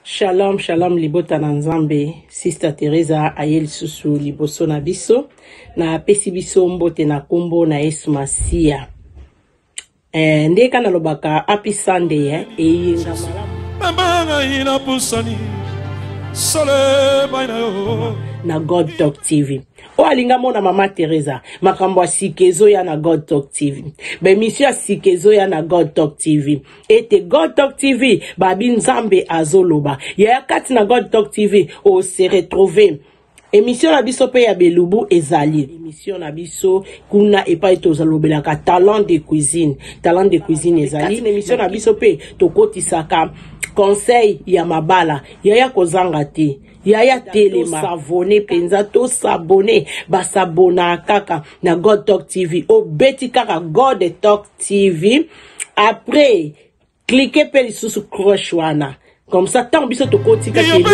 Shalom, shalom, libota na nzambe, Sister Teresa ayeli susu liboso na biso, na pesi biso mbote na kombo na Yesu Masia. Ndeka na lobaka Happy Sunday, eyinga malamu. Na God Talk TV. O alinga mona Mama Teresa, makambo ya sikezo ya na God Talk TV. Bemisio ya sikezo ya na God Talk TV. Ete God Talk TV, babi nzambe azoloba. Ya kati na God Talk TV, o se retrouver. Émission na biso pe ya belubu ezali. Émission na biso kuna epai tozalobelaka talent de cuisine. Talent de cuisine ezali. Émission na biso pe tokotisaka conseil ya mabala. Yaya kozanga te. Yaya telema savone penza to s'abonner ba s'abona kaka na God Talk TV o beti kaka God Talk TV. Après cliquez pe lisusu cloche wana. Comme ça, tant biso to kotika ke yo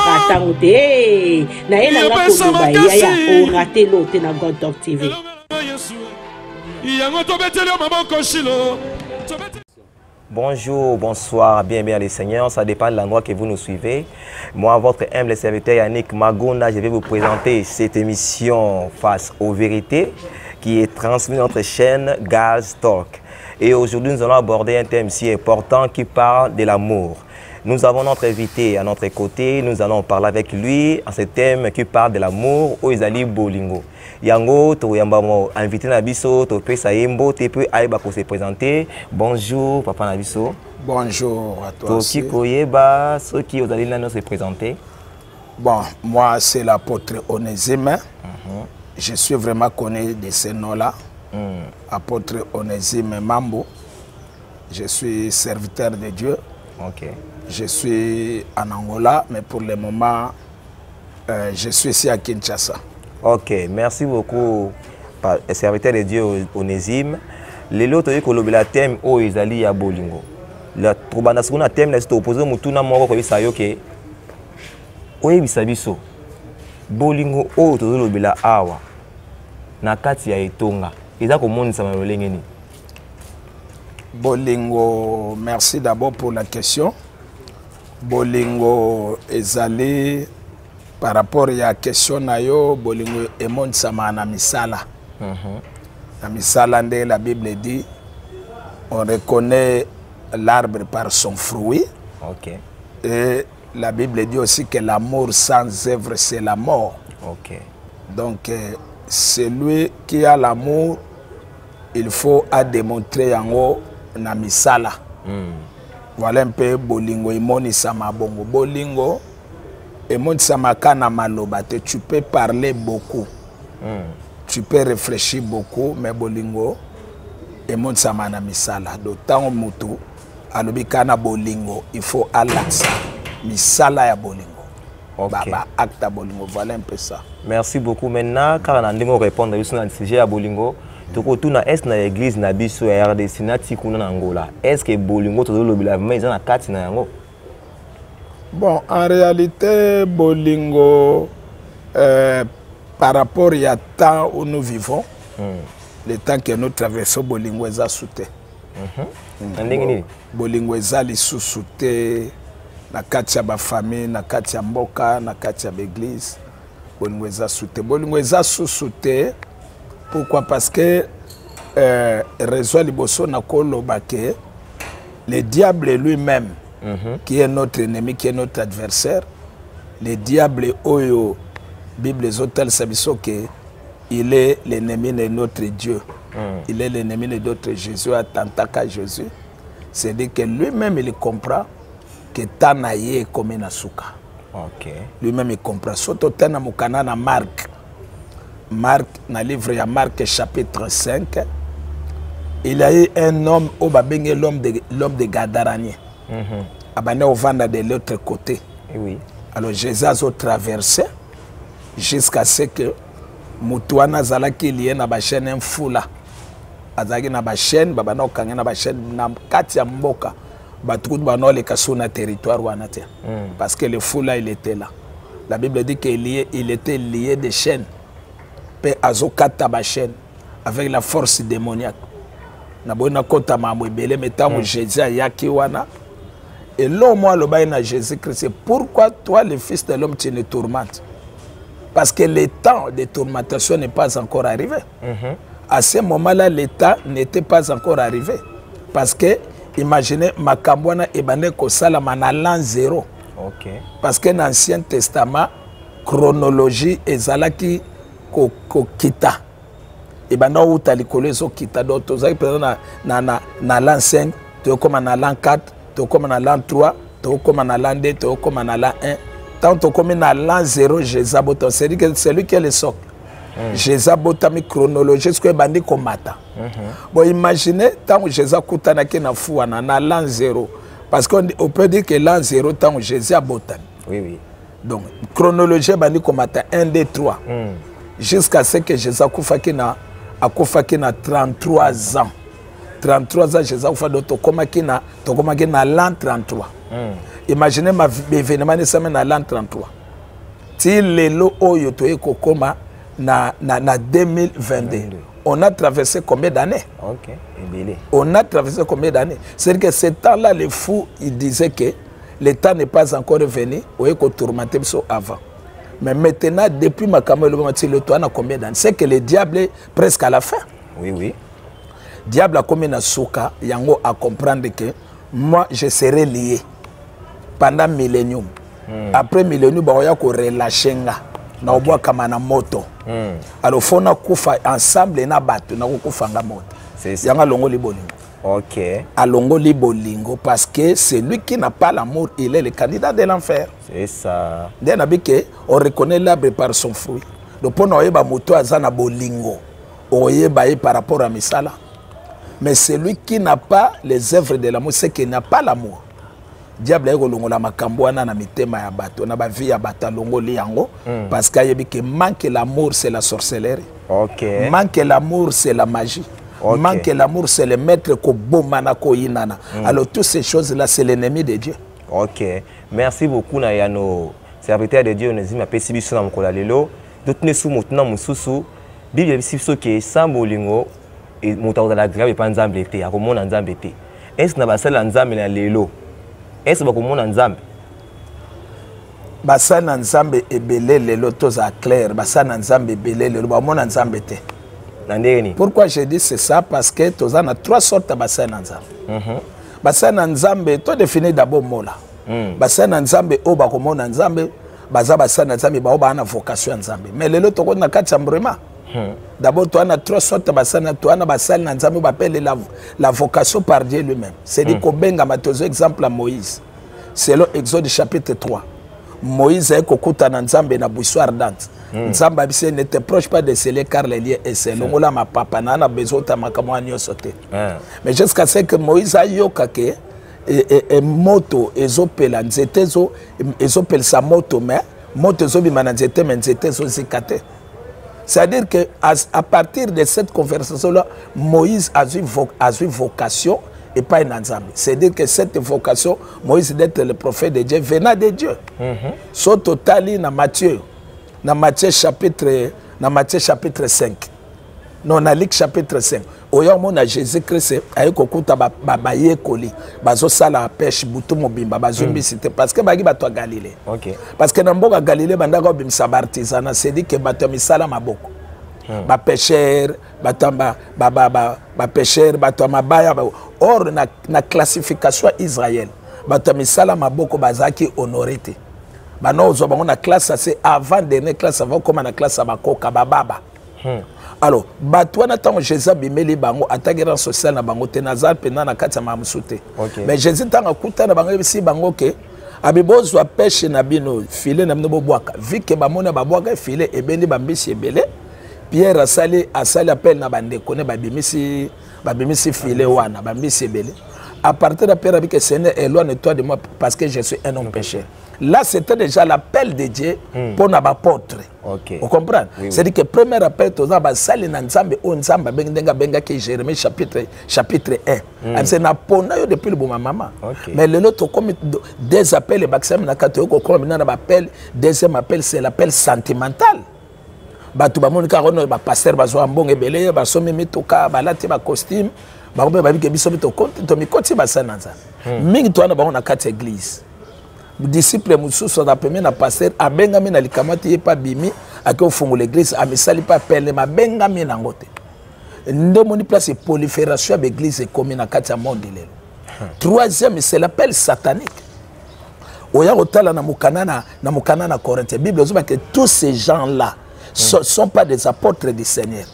ratango te na ena nga koloba yaya o raté lote na God Talk TV. Bonjour, bonsoir, bienvenue les seigneurs, ça dépend de l'endroit que vous nous suivez. Moi, votre humble serviteur Yannick Magona, je vais vous présenter cette émission Face aux vérités qui est transmise sur notre chaîne Gaz Talk. Et aujourd'hui, nous allons aborder un thème si important qui parle de l'amour. Nous avons notre invité à notre côté, nous allons parler avec lui en ce thème qui parle de l'amour au Izali Bolingo. Yango, tu es invité à Nabiso, tu peux se présenter. Bonjour, Papa Nabiso. Bonjour à toi aussi. Tu peux se présenter. Bon, moi c'est l'apôtre Onésime. Je suis vraiment connu de ce nom-là. Apôtre Onésime Mambo. Je suis serviteur de Dieu. Ok. Je suis en Angola, mais pour le moment, je suis ici à Kinshasa. Ok, merci beaucoup, serviteur de Dieu Onésime. Les autres le thème au Izali ya Bolingo. La trobanda sukuna thème la sito opposé mutuna moko ko bisayo ke oye bisabiso. Bolingo o to lobela awa. Na kati ya etonga. Eza ko monisa malolenge ni. Bolingo, merci d'abord pour la question. Bolingo ezali par rapport à la question nayo bolingo emon sama na misala. Na misala nde la Bible dit on reconnaît l'arbre par son fruit. OK. Et la Bible dit aussi que l'amour sans œuvre c'est la mort. OK. Donc celui qui a l'amour il faut à démontrer en haut na misala. Voilà un peu bolingo imoni sama bongo bolingo emoni sama kana malobate tu peux parler beaucoup. Tu peux réfléchir beaucoup mais bolingo emoni sama na misala d'autant mutu alobi kana bolingo il faut alaxa misala ya bolingo. OK. Baba acte bolingo voilà un peu ça. Merci beaucoup. Maintenant car on a répondre sur le sujet à bolingo. Est-ce que l'église na biso ya RDC na tikuna na Angola? Est-ce que bolingo to lobela mais na kati na yango? Bon, en réalité bolingo par rapport à temps où nous vivons, le temps que nous traversons bolingo est sauté. Bolingo est sous-sauté na kati ya ba famille, na kati ya mboka, na kati ya l'église. Bolingo est sauté. Bolingo est sous-sauté. Pourquoi? Parce que Réseau Liboso Nakolobake, le diable lui-même, qui est notre ennemi, qui est notre adversaire, le diable Oyo, Bible Zotel Sabiso, il est l'ennemi de notre Dieu. Il est l'ennemi de notre Jésus, Atantaka Jésus. C'est-à-dire que lui-même, il comprend que Tanaye est comme un asuka. Lui-même, il comprend. Surtout, Tana Mukana na Marc. Marc, dans le livre de Marc chapitre 5, il y a eu un homme, l'homme de Gadarani. Il au vent de l'autre côté. Oui. Alors Jésus a traversé jusqu'à ce que Moutouana Zalaki lié na chaîne un foula. Azaki na chaîne, babana okanga na chaîne na kati ya mboka. Batout bano le kasuna territoire wanate. Parce que le foula il était là. La Bible dit qu'il était lié de chaînes. Azokata ba chaîne avec la force démoniaque. Na bona kota mamwe belé metango Jésus yaki wana Et l'homme, moi, le bain à Jésus-Christ, c'est pourquoi toi, le Fils de l'homme, tu ne tourmentes. Parce que le temps de tourmentation n'est pas encore arrivé. À ce moment-là, le temps n'était pas encore arrivé. Parce que, imaginez, Makambwana et Baneko Salama na l'an 0. Parce que dans l'Ancien Testament, chronologie ezalaki ko kita. Et banda ou talikole zo kita do to zaki na l'an 5, to comme na l'an 4, to comme na l'an 3, to comme na l'an 2, to comme na l'an 1. Tant to comme na l'an 0, Jésus botam, c'est lui qui est le socle. Jésus botam chronologie ce que bandi komata. Bon imaginez tant Jésus kutana ki na fuana na l'an 0 parce qu'on peut dire que l'an 0 tant Jésus botam. Oui. Donc, chronologie, bandi komata 1, 2, 3. Jusqu'à ce que Jésus akufaki na 33 ans. 33 ans, Jésus akufaki na l'an 33. Imaginez ma événement de semaine à l'an 33. Si lelo oyo toye kokoma na 2022. On a traversé combien d'années? On a traversé combien d'années? C'est-à-dire que ce temps-là, les fous, ils disaient que le temps n'est pas encore venu, on est tourmenté avant. Mais maintenant, depuis ma caméra, le temps a combien d'années? C'est que le diable est presque à la fin. Oui. Diable a combien de souka, yango à comprendre que moi, je serai lié pendant millénium. Après millénium, on va relâcher na oboa kama na moto. Alors, il faut kufa ensemble na bato na kufa nga moto. C'est ça. Yanga longo libolingo. Ok. Alongo libolingo parce que celui qui n'a pas l'amour, il est le candidat de l'enfer. C'est ça. On reconnaît l'arbre par son fruit. Donc pour nous, moto azana bolingo. Oyeba par rapport à misala. Mais celui qui n'a pas les œuvres de l'amour, c'est qu'il n'a pas l'amour. Diable est longo la makamboana na mitema ya bato na ba vie ya bata longo liango parce que manque l'amour c'est la sorcellerie. OK. Manque l'amour c'est la magie. Okay. Manque l'amour, c'est le maître ko bomana ko inana. Alors toutes ces choses-là, c'est l'ennemi de Dieu. Ok. Merci beaucoup na nos serviteurs de Dieu. Nous avons fait na mkola lelo. D'autres ne sous maintenant mususu. Bible dit que sans bolingo et mutaw la grave pas nzambe été. Akomona nzambe été. Est-ce na basala nzambe na lelo? Est-ce ba komona nzambe? Basana nzambe ebele lelo toza clair. Basana nzambe ebele lelo ba mona nzambe été. Pourquoi je dis c'est ça? Parce que tu as 3 sortes de bassins nzambe. Bassins nzambe, tu définis d'abord mola. Bassins nzambe, oba komo nzambe, baza bassins nzambe, ba oba na vocation nzambe. Mais les autres on a 4 vraiment. D'abord tu as 3 sortes de bassins, tu as bassins nzambe, on appelle la vocation par Dieu lui-même. C'est dit qu'on benga matozo exemple à Moïse. Selon Exode chapitre 3. Moïse est kokuta nzambe na buisson ardente. Nzamba bise ne te proche pas de sceller car les liens est scellé. On ma papa na besoin ta makamo anyo sauter. Mais jusqu'à ce que Moïse a yoka que et moto ezopela nzete zo ezopel sa moto mais moto zo bimana nzete mais nzete zo zikate. C'est-à-dire que à partir de cette conversation là Moïse a eu vocation et pas une nzambe. C'est-à-dire que cette vocation Moïse d'être le prophète de Dieu venant de Dieu. So totali na Matthieu chapitre 5. Non, na Luc chapitre 5. Oyo mona Jésus-Christ ayeko kuta ba yekoli bazo sala pêche butu mobimba bazumbi cité parce que bagi bato Galilée. OK. Parce que na mboka Galilée bandaka bimisa artisanat, c'est dit que bato misala maboko. Ba pêcheur, batamba ba pêcheur, bato mabaya. Or na classification Israël, bato misala maboko bazaki honorité. Bano on a classe c'est avant dernière classe avant comme na classe abakoka bababa. Alors batwana tant Jésus bimeli bango attaquera social na bango tenazal pena na kati ma musute. Mais Jésus tant kuta na bango bisi bango ke abibozo a pêche na bino filet na bino boboaka vu que bamona babwaka filet ebeni bambisi ebele Pierre asali appel na bande kone babimisi filet wana bambisi ebele. À partir de Pierre que Seigneur éloigne-toi de moi parce que je suis un homme pécheur. Là, c'était déjà l'appel de Dieu pour n'apôtre. Vous comprenez? Oui. C'est-à-dire que le premier appel, tu as sali na nzambe o nzamba benga ki Jérémie chapitre 1. C'est na pona yo depuis le bon maman. Mais le autre comme des appels maximum na katoko comme na appel, deuxième appel c'est l'appel sentimental. Batu ba monika rono ba pasteur ba zo mbonge belé ba somi mitoka ba lati ba costume bakobe babi ke biso to mikoti basana nza mingi to ana bango na kati église disciple mususu na premier na pasteur abengami na likamati pa bimi ake ofungula l'église amisali pa pele mabengami na ngote ndo moni place prolifération de l'église comme na kati ya monde lelo troisième c'est l'appel satanique oya otala na mukana na Corinthe Bible zoba que tous ces gens là sont pas des apôtres du Seigneur.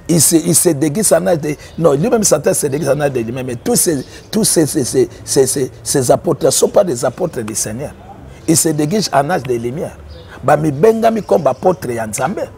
Ils se déguisent en âge de... Non, lui-même Satan se déguise en âge de lui-même. Mais tous ces apôtres ne sont pas des apôtres du Seigneur. Ils se déguisent en âge de lumière. Bami bengami comme apôtre ya Nzambe.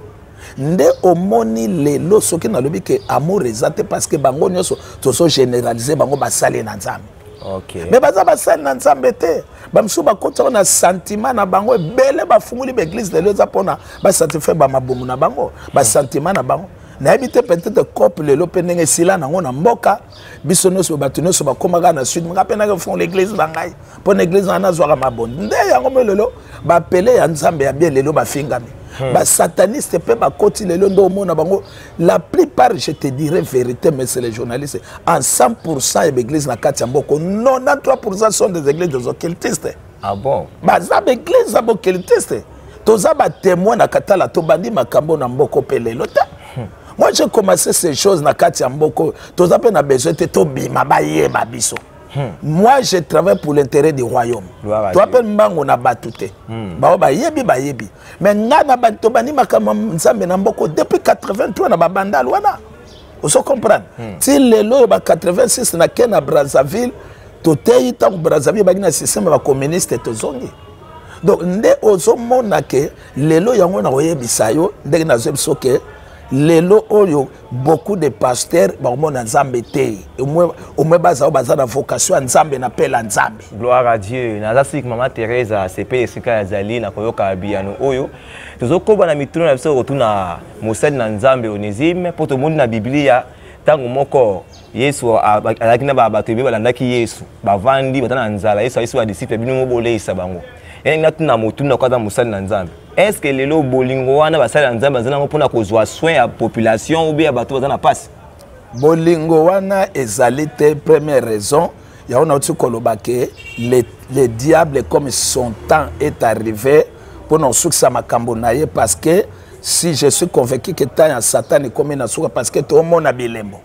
Nde omoni lelo soki na lobi ke amour ezate parce que bango nyoso toso généraliser bango basali na Nzambe. OK. Mais baza basali na Nzambe te. Bamsu bakota na sentiment na bango bele bafunguli l'église lelo za pona ba satisfaire ba mabomu na bango, ba sentiment na bango. Na habite peut-être couple lelo penenge sila na ngona mboka biso noso batuno so bakomaka na sud nga penanga fond l'église bangai. Pour l'église na zwaka mabondo. Nde yango lelo ba pele ya Nzambe ya bien lelo ba fingami. Ba sataniste pe ba koti lelo ndo mona bango la plupart je te dirais vérité mais c'est les journalistes en 100% l'église na kati mboko 93% sont des églises des occultistes. Ah bon? Ba za église za occultistes. Toza ba témoin na katala to bandi makambo na mboko pe lelo ta. Moi j'ai commencé ces choses na kati mboko toza pe na besoin te to bima ba yeba biso. Moi, je travaille pour l'intérêt du royaume. Toi, tu mbango na batute. Ba yebi. Mais nga na batobani makama nzambe na mboko depuis 83 na babanda wana. Vous comprenez? Si lelo ba 86 na Kenya Brazzaville, totei ta Brazzaville ba na système ba communiste tozongi. Donc nde ozomona ke lelo yango na oyebisa yo ndenge na zebiso ke lelo oyo beaucoup de pasteurs bamona nzambe te au moins baza na vocation nzambe na pela nzambe. Gloire à Dieu. Naza sik mama Teresa sepe esika ya zali na koyoka biano oyo tozokoba na mituno na biso rotuna mosali na nzambe Onésime poto monde na Biblia tango moko Yesu alaki na bato be balandaki Yesu bavandi batana nzala Yesu ba disciple bino moboleisa bango ena tuna motuna kwa mosali na nzambe. Est-ce que lelo bolingo wana basali na nzambe bazana mpona kozwa soin ya population ou bien bato bazana passe? Bolingo wana ezali te première raison ya ona uti koloba ke le diable comme son temps est arrivé pour nous succès makambo na ye parce que si je suis convaincu que temps ya Satan comme na souka parce que to mona bilembo.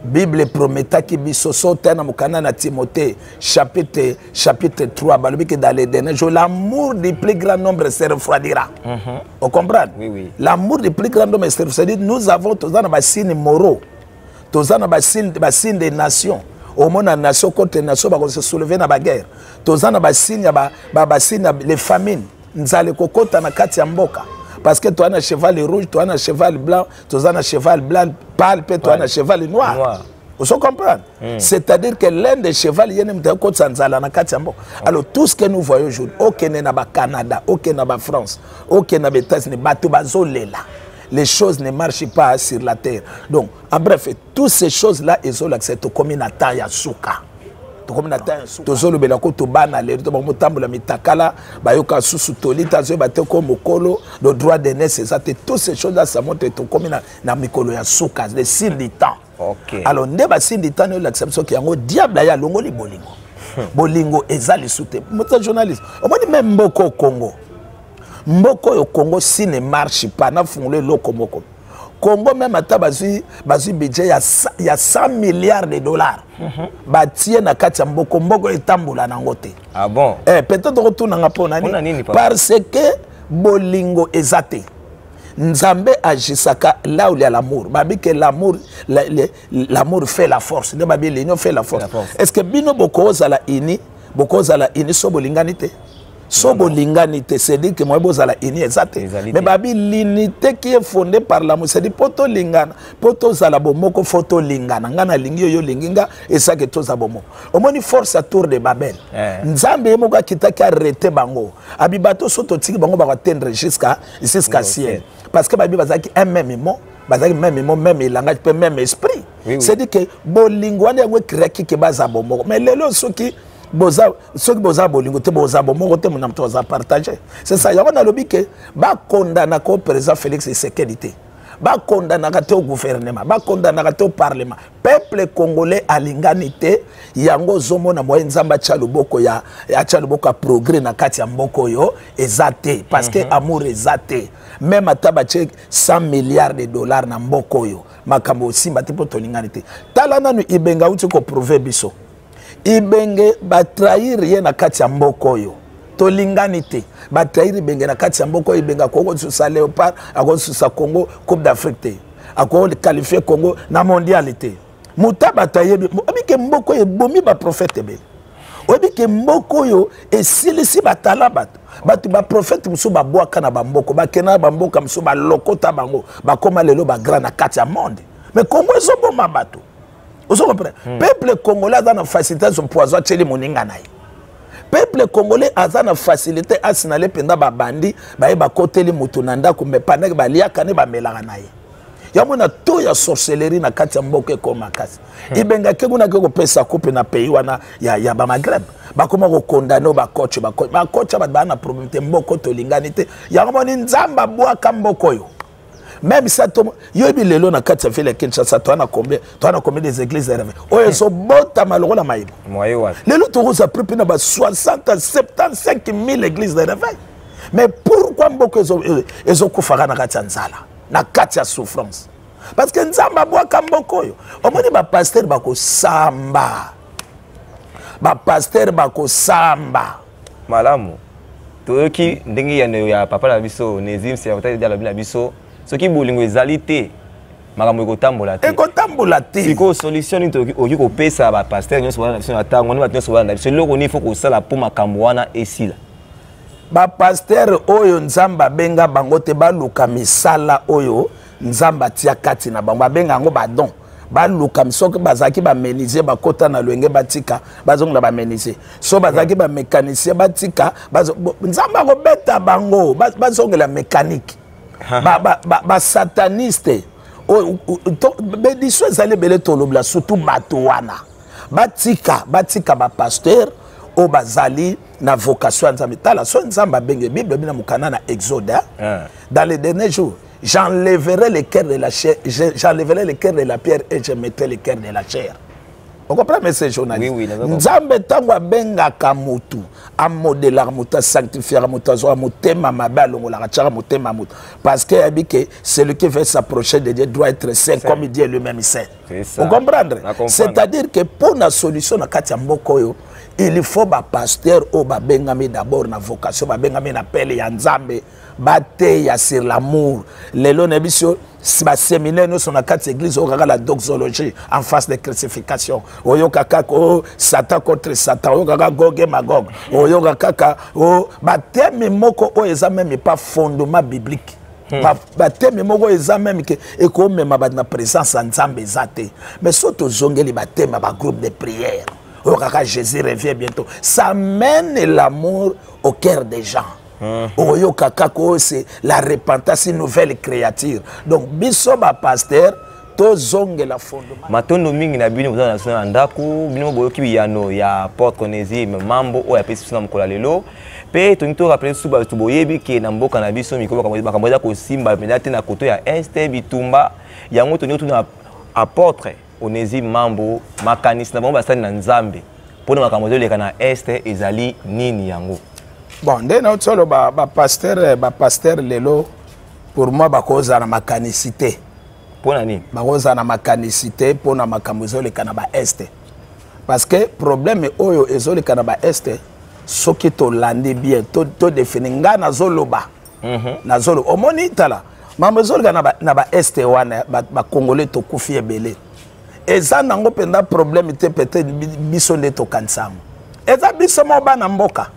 Bible promettait que biso sote na mukana na Timothée chapitre 3 balobi que dans les derniers jours l'amour du plus grand nombre se refroidira. On comprend? Oui. L'amour du plus grand nombre se refroidira. Nous avons tous dans les signes moraux. Tous dans les signes des nations. Au monde la nation contre nation va se soulever dans la guerre. Tous dans les signes les famines. Nous allons kokota na kati ya mboka. Parce que toi, tu as un cheval rouge, toi, tu as un cheval blanc, tu as un cheval blanc pâle, puis toi, tu as un cheval noir. Vous comprenez? C'est-à-dire que l'un des chevals, il y a un côté sanzala na katiambo. Alors, tout ce que nous voyons aujourd'hui, aucun n'est au Canada, aucun n'est en France, aucun n'est aux États-Unis, les choses ne marchent pas sur la terre. Donc, en bref, toutes ces choses-là, ils ont l'accès au communautaire Yasuka. Tozolo belako to bana le to bamutambola mitakala bayoka susu tolita zo bateko mokolo le droit de naissance ça toutes ces choses là ça montre to comme na mikolo ya suka les signes du temps. OK. Alors ne ba signes du temps ne l'acceptation ki yango diable ya longoli bolingo. Bolingo ezali soute. Mota journaliste. On dit même mboko Congo. Mboko yo Congo si ne marche pas na fungule loko moko. Congo même ata bazi budget il y a 100 milliards de dollars. Batie na kati ya mboko etambola na ngote. Ah bon? Peut-être retourna ngapona nini parce que bolingo ezate. Nzambe agisaka là où il y a l'amour. Babi que l'amour fait la force. Ne babi l'union fait la force. Est-ce que bino boko za ini so bolinganite? Sobo linganité, c'est dit que moi bozala ini ezate. Mais babi l'unité qui est fondée par l'amour, c'est dit poto lingana, poto zala bomoko photo lingana, ngana lingi yo linginga et ça que to zabomo. Au moins force à tour de Babel. Nzambe yemoka kitaki arrêter bango. Abibato soto tiki bango ba atteindre jusqu'à ciel. Parce que babi bazaki un même mot, bazaki même mot, même langage, même esprit. C'est dit que bolingo wana ngwe kreki ke bazabomo. Mais lelo soki ceux qui boza bolingo te boza bomo te mon partager c'est ça yako na lobi que ba condamna ko président Félix Tshisekedi ba condamnaka te au gouvernement ba condamnaka te au parlement peuple congolais alingani te yango zomona moye nzamba tchaluboko ya tchaluboko progrès na kati ya mboko yo ezate parce que amour ezate même ataba che 100 milliards de dollars na mboko yo makambo simba te poto lingani te tala nanu ibenga uti ko prouver biso ibenge ba trahir ye na kati ya mboko yo to lingani te ba trahir ibenge na kati ya mboko ibenga Congo susa Léopard ako susa Congo Coupe d'Afrique te ako qualifier Congo na mondialité mutaba tayebi obike mboko ye bomi ba prophète be obike mboko yo esilisi batala batu ba prophète musu ba boaka na bamboko ba kena bamboka musu ba lokota bango ba koma lelo ba grand na kati ya monde mais Congo ezo boma bato ozo comprendre peuple congolais a na facilité son poison tcheli moninga naye peuple congolais a na facilité à signaler penda ba bandi ba koteli mutu na ndako me panaki ba liaka ne ba melaka naye yamona to ya sorcellerie na kati ya mboke ko makasi ibenga ke kuna ke ko pesa coupe na pays wana ya ba Maghreb ba koma ko condamner ba coach ba na problème te mboko to lingani te yamona nzamba bwaka mboko yo même ça yo bilelo na kati ya ville Kinshasa to na combien des églises de rêve oyo so bota maloko la maïbo moyo wa lelo to rosa plus na ba 60 à 75 000 églises de réveil mais pourquoi mboko ezo kufaka na kati ya nzala na kati ya souffrance parce que nzamba bwaka mboko yo omoni ba pasteur bako samba malamu toyoki ndenge ya papa na biso nezim c'est peut-être la biso ce qui bolingo ezalité makambo ekotambola te siko solution ni toki ko pesa ba pasteur nyonso wana biso atango ni bato nyonso wana biso loko ni faut ko sala pour makambo wana esila ba pasteur oyo nzamba benga bango te baluka misala oyo nzamba tia kati na bango benga ngo badon baluka misoki bazaki ba méniser bakota na lwenge batika bazongla ba méniser so bazaki ba mécanicien batika nzamba ko beta bango bazongela mécanique ba sataniste bédition ezali bele tolobla surtout bato wana batika ba pasteur o bazali na vocation nzambe tala so nzamba benge bible bina mukana na Exode dans les derniers jours j'enlèverai le cœur de la chair j'enlèverai le cœur de la pierre et je mettrai le cœur de la chair. On comprend mais c'est journaliste. Oui, nzambe tango benga kamutu amodelar muta sanctifier muta zo mutema mabalo ngola chara mutema mutu parce que habike celui qui veut s'approcher de Dieu doit être saint comme Dieu lui-même saint. Vous comprenez? C'est-à-dire que pour la solution na kati ya mboko yo il faut ba pasteur o ba bengami d'abord na vocation ba bengami na pele ya nzambe bate ya sur l'amour lelo na biso ba séminaire no sona kati église o kaka la doxologie en face de crucifixion oyo kaka ko Satan contre Satan oyo kaka Gog et Magog oyo kaka o bateme moko o eza même pas fondement biblique bateme moko eza même que eko mema ba na présence en nzambe zate mais surtout zongeli bateme ba groupe de prière oyo kaka Jésus revient bientôt ça mène l'amour au cœur des gens. Oyo kakako c'est la repentance, une nouvelle créature. Donc biso ba pasteur to zonge la fondement. Matondo mingi na bino na sona ndako bino boyoki biyano ya porte connaissez mambo o ya pesi na mkola lelo. Pe to nito rappeler suba to boyebi ke na mboka na biso mikolo bakamboza ko simba menate na koto ya Este Bitumba yango to nito na apôtre Onésime Mambo makanisi na bango basali na Nzambe. Pona makambozo leka na Este ezali nini yango. Bon, dès notre ba pasteur lelo pour moi ba cause na makanicité. Pona ni? Ba cause na makanicité pona makambozo le kana ba Este. Parce que problème oyo ezole kana ba Este soki to landi bien to définir nga na zoloba. Na zolo omoni tala. Mambozo le kana na ba Este wana ba congolais to kufi ebele. Eza nango penda problème te peut-être biso nde to kansango. Eza biso mo bana mboka.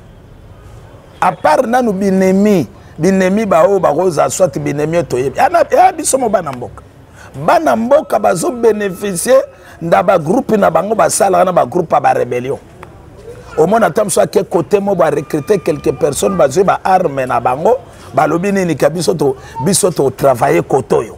À part nanu binemi ba o ba roza soit binemi to yebi ana biso mo bana mboka bazo bénéficier ndaba groupe na bango ba sala na ba groupe ba rébellion au moins tam soit que côté mo ba recruter quelques personnes bazo ba arme na bango ba lobi nini ka biso to travailler kotoyo.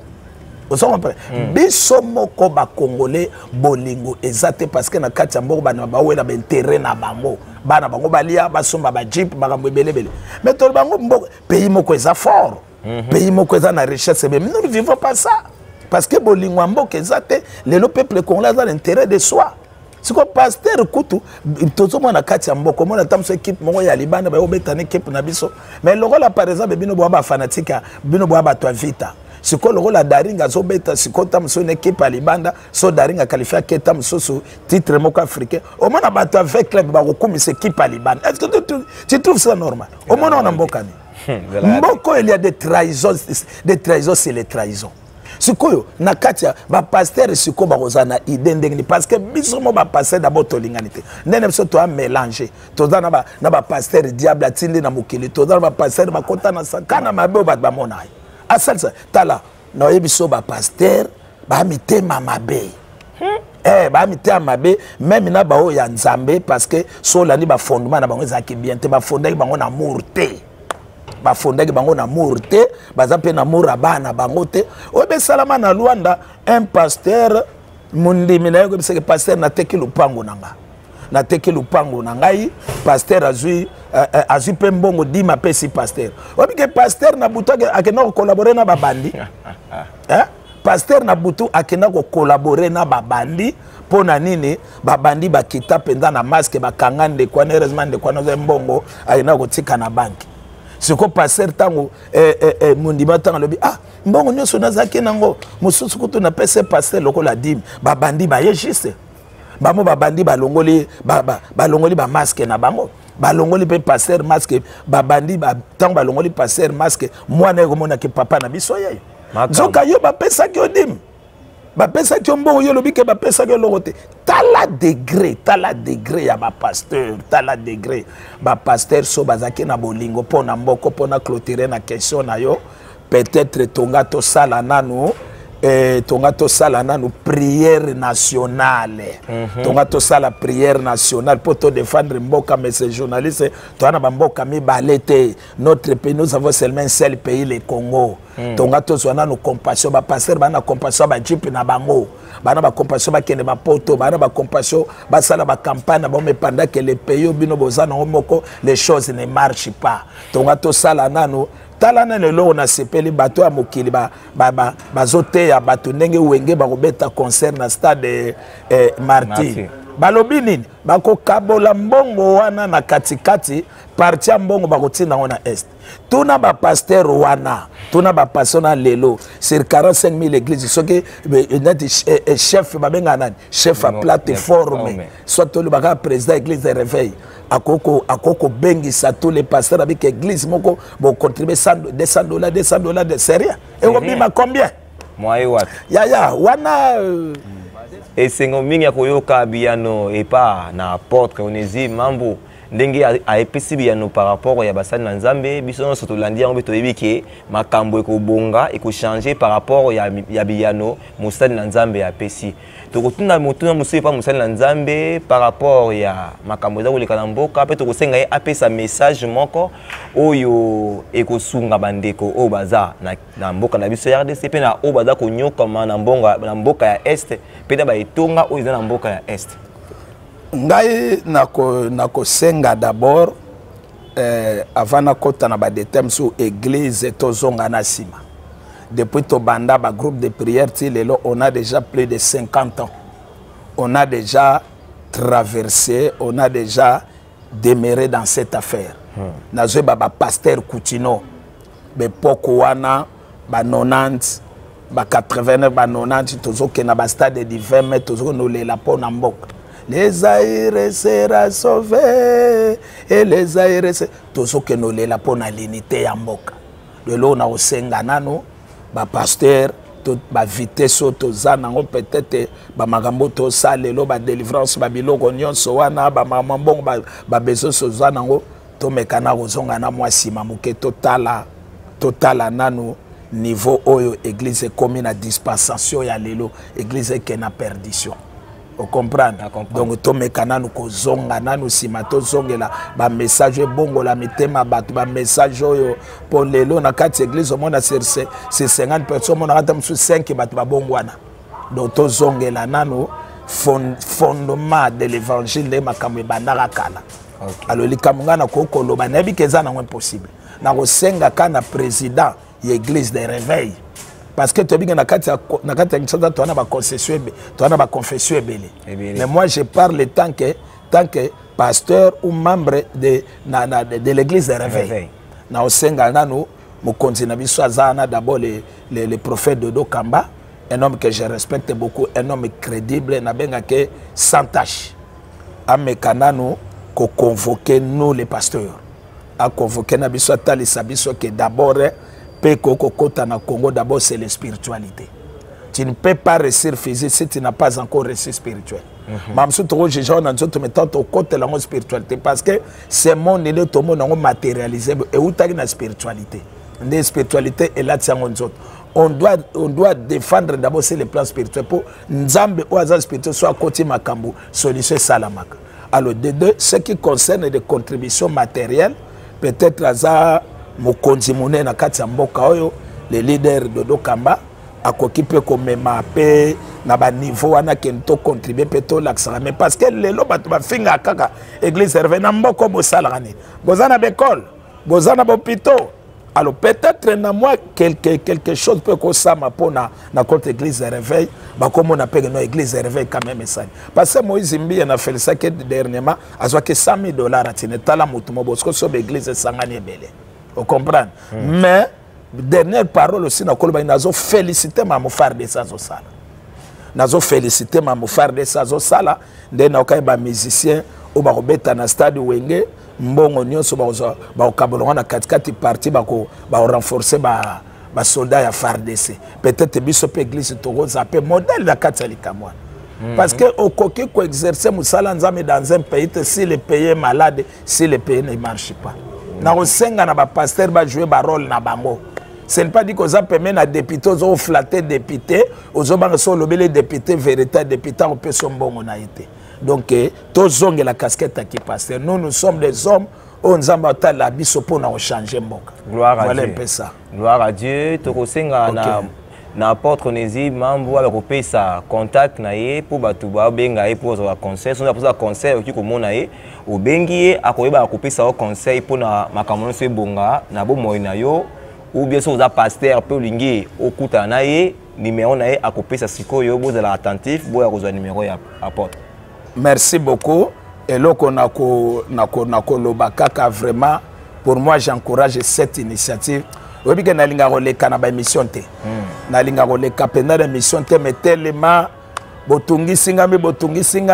Vous comprenez? Biso moko ba congolais bolingo ezate parce que na kati ya mboko bana ba wela ba intérêt na bango bana bango balia basomba ba jeep makambo ebele mais to bango mboko pays moko eza fort pays moko eza na richesse mais nous ne vivons pas ça parce que bolingo mboka ezate le peuple congolais a l'intérêt de soi. Si ko pasteur kutu tozomona kati ya mboka mona tamso équipe moko ya libanda ba obetana équipe na biso mais lokola par exemple bino bo ba fanatique bino bo ba to vita siko lokola daringa zobeta siko tamso une équipe ya libanda so daringa qualifié keta msoso titre moko africain au moins ba to avec club ba ko komisa équipe ya libanda est-ce que tu trouves ça normal au moins on mboka ni mboko il y a des trahisons c'est les trahisons. Sikoyo na katia ba pasteur siko ba kozana idée ndengni parce que biso mo ba pasteur d'abord tolinganité nene biso to a mélanger to na ba pasteur diable atindi na mokili to na ba pasteur ba kota na sakana mabe ba ba mona asalsa tala no yebiso ba pasteur ba mitema mabe ba mitema mabe même na ba o ya nzambe parce que so la ni ba fondement na bango ezaki bien te ba fondaki bango na mourté ba fondaki bango na amour te baza pe na amour abana bango te obe salama na Luanda un pasteur mundimi na yego biseke pasteur na teki lupango nanga na teki lupango nangai pasteur azui pe mbongo dima pesi pasteur obi ke pasteur na butu akena ko collaborer na babandi pasteur na butu akena ko collaborer na babandi pona nini babandi bakita penda na masque bakangande kwa heureusement de kwa no mbongo ayina ko tika na banki. Ce qu'on passe tango mon dimanche lobi mbongo nyoso nazaki nango mususu kutu na pese passer lokola dim babandi ba yejiste bamo babandi balongoli balongoli ba masque na bango balongoli pe passer masque babandi ba tango balongoli passer masque mwana komona ke papa na biso yeyo zoka yo ba pesa ki odim ba pesa ki mbongo yo lobi ke ba pesa ki lokote tala degré ya ba pasteur ba pasteur so bazaki na bolingo pona mboko pona clôturer na question na yo peut-être tonga to sala nanu prière nationale tonga to sala prière nationale pour te défendre mboka mais ces journalistes to na mboka mi balete notre pays nous avons seulement un seul pays le Congo tonga to zwana no compassion ba passer bana compassion ba jip na bango bana ba compassion ba kende ba poto bana ba compassion ba sala ba campagne ba mais pendant que les pays bino bozana moko les choses ne marchent pas tonga to sala nanu talana lelo na sepeli bato ya mokili bazote ya bato ndenge wenge bakobeta concert na stade Martyr balobi nini bakokabola mbongo wana na katikati parti ya mbongo bakotina ngo na est tuna ba pasteur wana tuna ba pasona lelo sur 45 000 églises soki neti chef babenga nani chef à plateforme soit tolu baka président église de réveil akoko bengisa tous les pasteurs avec église moko bon contribuer $200 de sérieux et on bima combien moi et what ya wana et c'est ngomingi ya koyoka biano et pas na apôtre Onésime Mambo ndenge a epesi biano par rapport ya basani na Nzambe biso no soto landia ngo beto yebiki makambo ekobonga changer par rapport ya biano musani na Nzambe ya pesi to kotuna mutuna musu pa musani na Nzambe par rapport ya makambo za koleka na mboka pe to kosenga ye apesa message moko oyo ekosunga bandeko o baza na mboka na biso ya RDC pe na o baza konyoka na mboka ya est pe na ba etonga o za na mboka ya est. Ngai nako senga d'abord avant na kota na ba détem sur église tozonga na sima depuis to banda ba groupe de prière lelo on a déjà plus de 50 ans on a déjà traversé on a déjà demeuré dans cette affaire nazo ba pasteur Koutino be poko wana ba 90 ba 80 ba 90 tozoke na ba stade de 20 mètres tozoko no lela pona mboka. Les aïres sera sauvés et les aïres tozoke no lela pona l'unité ya mboka de lo na osenga nano ba pasteur to ba vitesse tozana ngo peut-être ba makambo to salelo ba délivrance ba biloko nyonso wana ba mamambongo ba bezo sozana ngo to mekana kozonga na mwasima muke totala nano niveau oyo église comme na dispensation ya lelo église ke na perdition. Vous comprenez? Donc, tout mécanano kozonga nanu sima to zongela ba message bongo la mitema batu ba message oyo pour lelo na kati église au monde c'est 50 personnes on a raté 5 batu ba bongwana. Donc to zongela nanu fondement de l'évangile de makamwe bandaka kala. Alors likamunga na kokolo ba nabi keza na impossible. Na kosenga kana président église de réveil. Parce que tu as dit que tu as une confession. Mais moi, je parle tant que pasteur ou membre de l'église de réveil. Na osenga nanu mukonzi na biso azana d'abord le prophète Dodo Kamba, un homme que je respecte beaucoup, un homme crédible, na benga ke sans tâche. Amekananu ko convoquer nous les pasteurs. A convoquer na biso tali sabiso que d'abord Peko Kota na Congo, d'abord c'est la spiritualité. Tu ne peux pas réussir physique si tu n'as pas encore réussi spirituel. Même si tu as la spiritualité, parce que c'est mon idée, tout le monde matérialisé et où tu as la spiritualité. La spiritualité est là, on doit défendre d'abord sur le plan spirituel pour Nzambe ou Azal spirituel soit à côté Makambu, solution Salamaka. Alors, de deux, ce qui concerne les contributions matérielles, peut-être Azal Mokonzi Mouné na kati ya mboka oyo le leader Dodo Kamba akoki pe ko mema pe na ba niveau wana kento contribuer pe to l'accent mais parce que lelo bato ba finga kaka église serve na mboko bo sala ngani bozana bekol bozana bopito alors peut-être na moi quelque chose peut ko sama pona na contre église de réveil ba comme on appelle no église de réveil quand même ça parce que Moïse Mbi na fait ça que dernièrement azwa que $100,000 atine tala mutu mo bosko so église sangani ebele. Vous comprenez? Mais, dernière parole aussi, nous avons félicité ma frère de Sazosala. Nous avons félicité ma frère de Sazosala. Nous avons musicien au Barobeta na stade Wenge. Mbongo nyonso ba kabolonga na katikati parti ba renforcer ba soldats ya FARDC. Peut-être biso pe église Togo zape modèle la katolika moi. Parce que au coquet ko exercer musala nzame dans un pays si le pays est malade, si le pays ne marche pas. Na osenga na ba pasteur ba jouer ba rôle na bango. Ce n'est pas dit qu'on a permis à député, aux flattés députés, aux hommes qui sont les députés, véritables députés, on peut son bon on a été. Donc, tous ont la casquette qui passe. Nous sommes des hommes, on nous a la biso pour nous changer. Gloire à voilà Dieu. Un peu ça. Gloire à Dieu. Na apôtre Nézi mambo avec ça contact na ye pour batuba benga ye pour za conseil so za conseil ki ko mona ye o bengi akoyeba akopesa o conseil pour na makamano se bonga na bo moina yo ou bien so za pasteur pe lingi okuta na ye numéro na ye akopesa sikoyo bo za attentif bo ya kozwa numéro ya apôtre. Merci beaucoup et là qu'on a lobakaka vraiment pour moi j'encourage cette initiative. Oui, que nalinga roleka na ba émission te. Nalinga roleka pena na émission te mais tellement botungi singa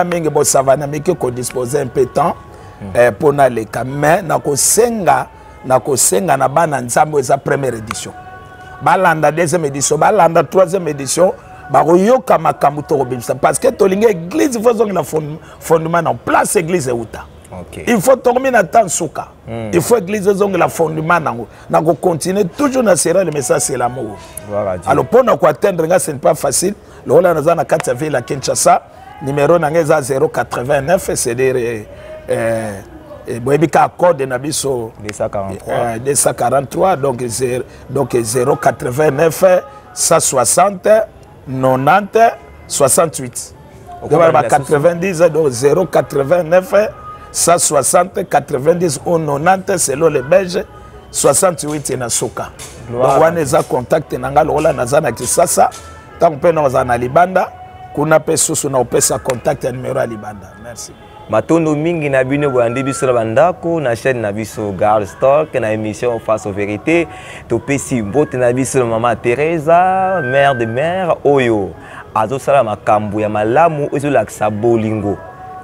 mingi bo savana mais que ko disposer un peu de temps pour na leka mais na ko senga na bana nzambo eza première édition. Balanda deuxième édition, balanda troisième édition, ba yoka makambu to robimisa parce que tolinga église faut zonga la fondement en place église euta. Okay. Il faut dormir dans temps souka. Il faut église zonga la fondement nango. Na ko continuer toujours na sera le message c'est l'amour. Alors pour nous atteindre ce n'est pas facile. Le rôle na na kati ville à Kinshasa, numéro na ngeza 089 c'est-à-dire boyebika code na biso 243 donc 089 160 90 68. Donc 90 donc 089 160 90 ou 90 selon les Belges 68 na soka. Donc on a contact nanga lola nazana kisasa tant pe na zana libanda kuna pe susu na opesa contact ya numéro ya libanda. Merci. Matondo mingi na bino boyandi biso na bandako na chaîne na biso Garde Stock na émission Face aux Vérités to pesi mbote na biso maman Teresa mère de mère oyo azo sala makambo ya malamu ezo lakisa bolingo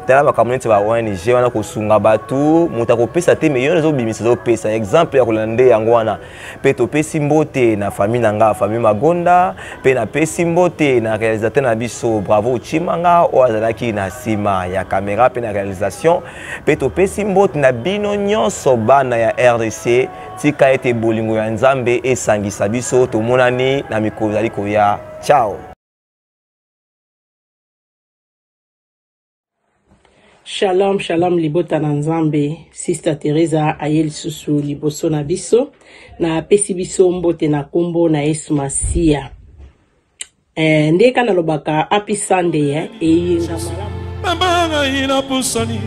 tala makambo neti ba ONG wana ko sunga batu muta ko pesa te meyo ezo bimisa zo pesa exemple ya kolande yango wana pe to pesi mbote na famille nanga famille Magonda pe na pesi mbote na réalisateur na biso Bravo Chimanga o azalaki na sima ya caméra pe na réalisation pe to pesi mbote na bino nyonso bana ya RDC tika ete bolingo ya Nzambe esangisa biso to monani na mikolo zali koya ciao. Shalom, shalom, libota na Nzambe, Sister Teresa ayeli susu liboso na biso, na pesi biso mbote na kombo na Yesu Masia. Ndeka na lobaka happy Sunday, eyinga malamu. Mama ina pusani,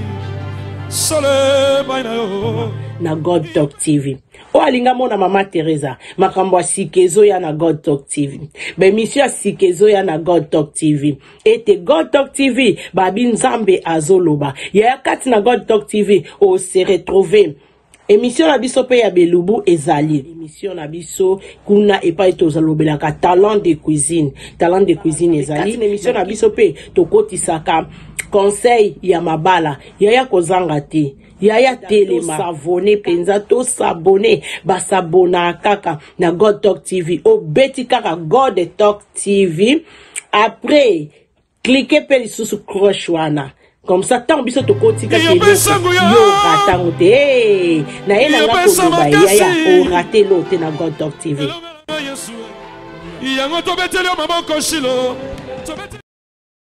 na God Talk TV. O alinga mona mama Teresa makambo sikezo ya na God Talk TV. Be mission sikezo ya na God Talk TV. Ete God Talk TV babi nzambe azoloba. Ya kati na God Talk TV o se retrouver. Émission na biso pe ya belubu ezali. Émission na biso kuna epa etozalobela ka talent de cuisine. Talent de cuisine ezali. Émission na biso pe tokotisaka conseil ya mabala. Yaya kozanga te. Yaya telema savone penza to s'abonner ba s'abona kaka na God Talk TV o beti kaka God Talk TV. Après cliquez pe lisusu cloche wana. Comme ça, tant biso to kotika yo ratango te na ena nga koloba ya o raté l'autre na God Talk TV.